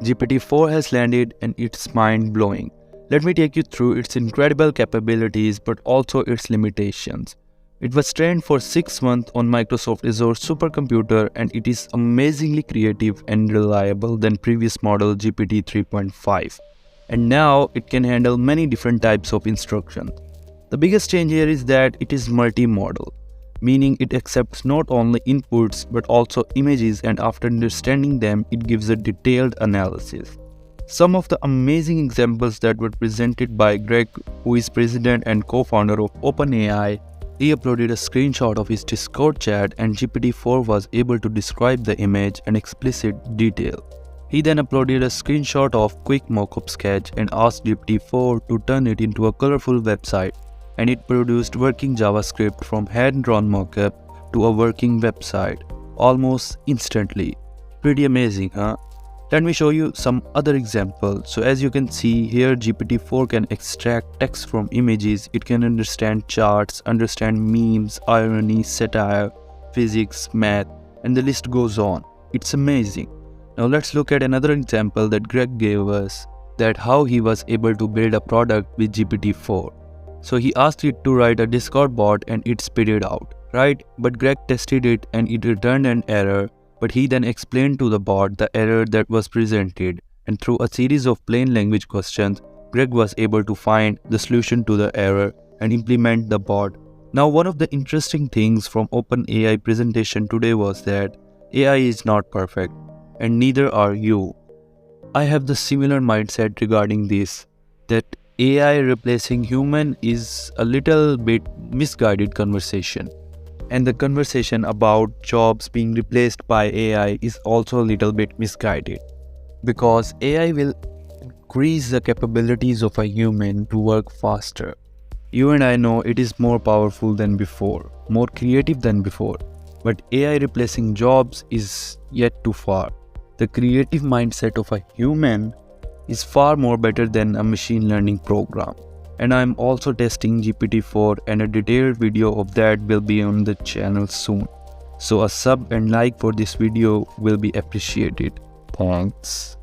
GPT-4 has landed and it's mind-blowing. Let me take you through its incredible capabilities but also its limitations. It was trained for 6 months on Microsoft Azure supercomputer and it is amazingly creative and reliable than previous model GPT 3.5. And now it can handle many different types of instructions. The biggest change here is that it is multimodal, meaning it accepts not only inputs but also images, and after understanding them, it gives a detailed analysis. Some of the amazing examples that were presented by Greg, who is president and co-founder of OpenAI. He uploaded a screenshot of his Discord chat and GPT-4 was able to describe the image in explicit detail. He then uploaded a screenshot of quick mockup sketch and asked GPT-4 to turn it into a colorful website, and it produced working JavaScript from hand-drawn mockup to a working website almost instantly. Pretty amazing, huh? Let me show you some other examples. So as you can see here, GPT-4 can extract text from images. It can understand charts, understand memes, irony, satire, physics, math, and the list goes on. It's amazing. Now let's look at another example that Greg gave us, that how he was able to build a product with GPT-4. So he asked it to write a Discord bot and it spit it out, right? But Greg tested it and it returned an error, but he then explained to the bot the error that was presented, and through a series of plain language questions, Greg was able to find the solution to the error and implement the bot. Now one of the interesting things from OpenAI presentation today was that AI is not perfect, and neither are you. I have the similar mindset regarding this, that AI replacing human is a little bit misguided conversation. And the conversation about jobs being replaced by AI is also a little bit misguided. Because AI will increase the capabilities of a human to work faster. You and I know it is more powerful than before, more creative than before. But AI replacing jobs is yet too far. The creative mindset of a human is far more better than a machine learning program. And I'm also testing GPT-4 and a detailed video of that will be on the channel soon. So a sub and like for this video will be appreciated. Thanks.